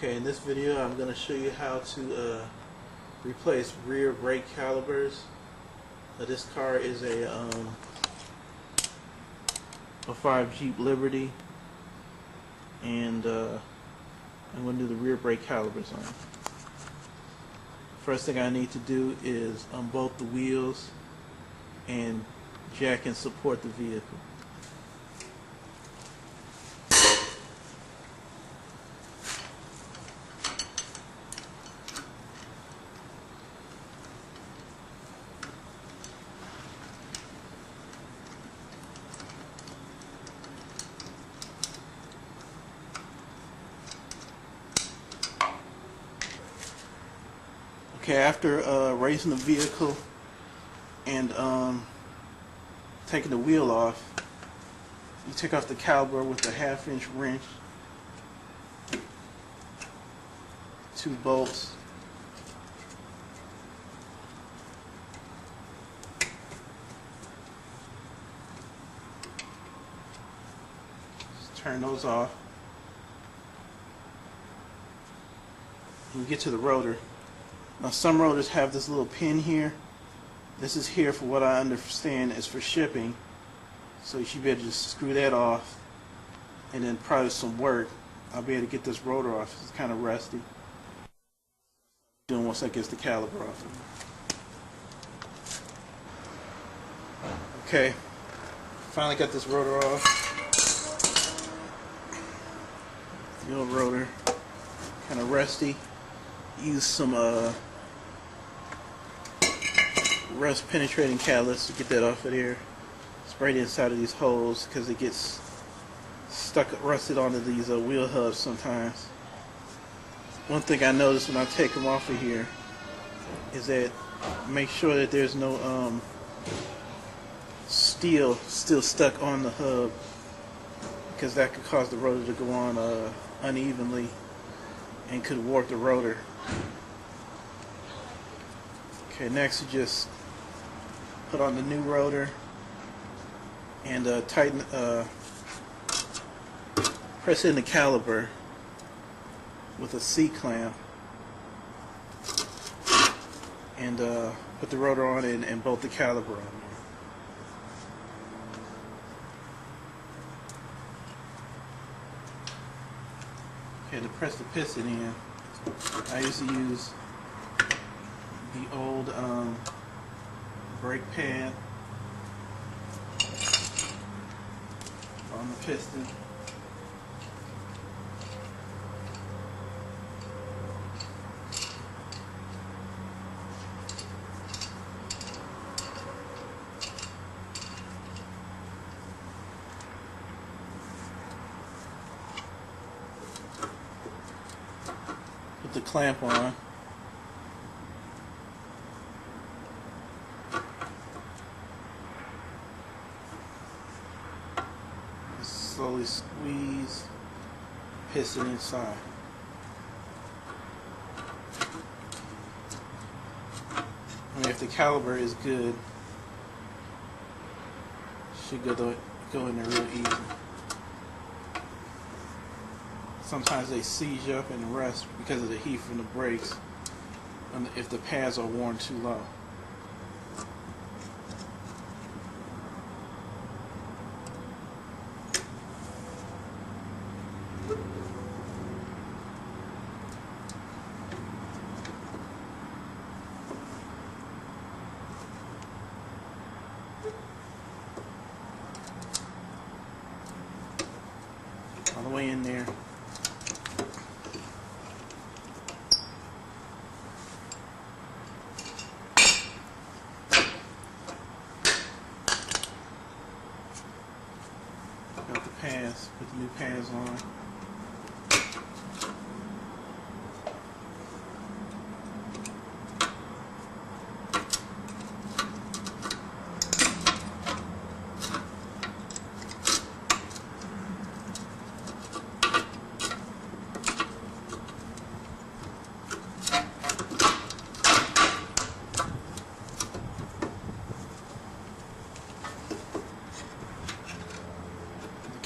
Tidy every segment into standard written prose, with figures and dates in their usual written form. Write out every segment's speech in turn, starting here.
Okay, in this video I'm going to show you how to replace rear brake calipers. This car is a 5 Jeep Liberty, and I'm going to do the rear brake calipers on it. First thing I need to do is unbolt the wheels and jack and support the vehicle. Okay, after raising the vehicle and taking the wheel off, you take off the caliper with a 1/2-inch wrench, 2 bolts, just turn those off, and you get to the rotor. Now some rotors have this little pin here. This is here, for what I understand, is for shipping. So you should be able to just screw that off, and then probably some work I'll be able to get this rotor off. It's kind of rusty. Doing once I get the caliper off. Okay, finally got this rotor off. The old rotor, kind of rusty. Use some rust penetrating catalyst to get that off of there. Spray it inside of these holes because it gets stuck, rusted onto these wheel hubs sometimes. One thing I noticed when I take them off of here is that make sure that there's no steel still stuck on the hub, because that could cause the rotor to go on unevenly and could warp the rotor. Okay, next you just put on the new rotor and tighten, press in the caliper with a C-clamp, and put the rotor on it and bolt the caliper on there. Okay, to press the piston in, I usually use the old brake pad on the piston. Put the clamp on. Slowly squeeze piston inside. I mean, if the caliper is good, should go in there real easy. Sometimes they seize up and rust because of the heat from the brakes, and if the pads are worn too low. All the way in there. Got the pads, put the new pads on.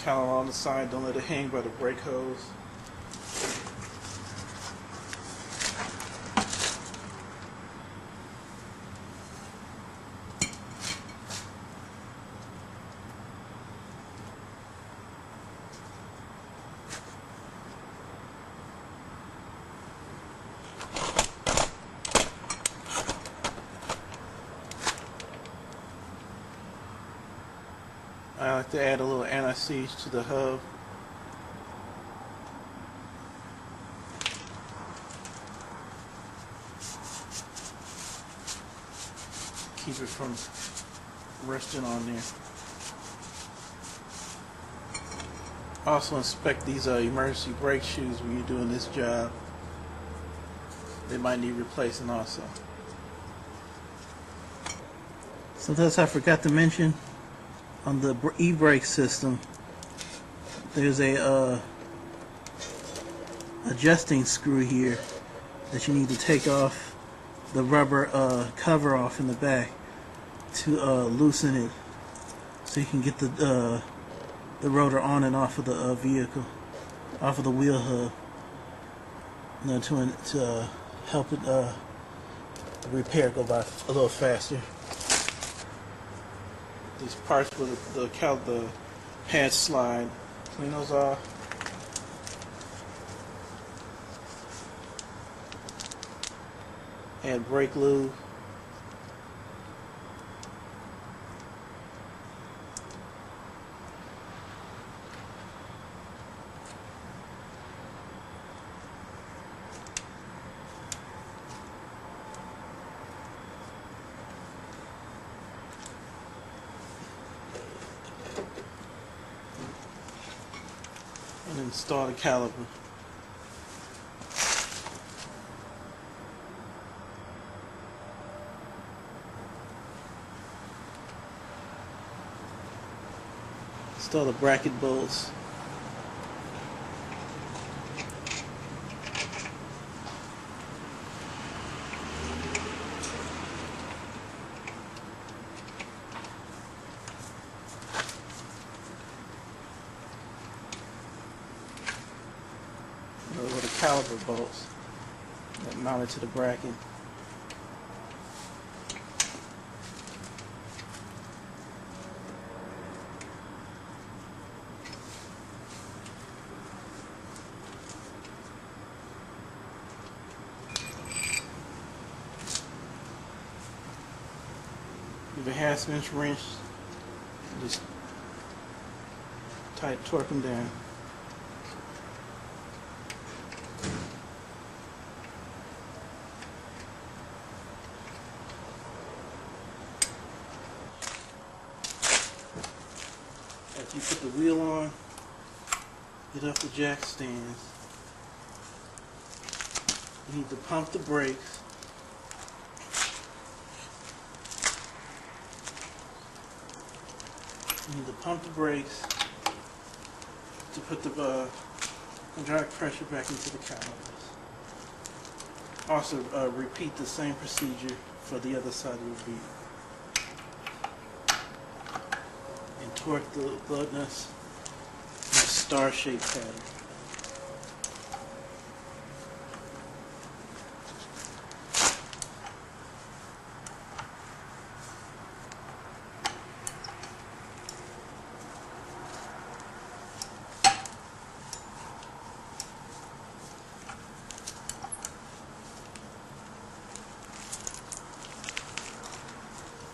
Caliper on the side, don't let it hang by the brake hose. to add a little anti-seize to the hub. Keep it from resting on there. Also inspect these emergency brake shoes when you're doing this job. They might need replacing also. Something else I forgot to mention, on the e-brake system, there's a adjusting screw here that you need to take off the rubber cover off in the back to loosen it, so you can get the rotor on and off of the vehicle, off of the wheel hub, to help it repair go by a little faster. These parts where the pads slide, clean those off. Add brake lube. And install the caliper. Install the bracket bolts. Those are the caliper bolts that mounted to the bracket. Give a half-inch wrench and just torque them down. After you put the wheel on, get off the jack stands. You need to pump the brakes. You need to pump the brakes to put the hydraulic pressure back into the calipers. Also, repeat the same procedure for the other side of the wheel. And torque the nuts in a star-shaped pattern.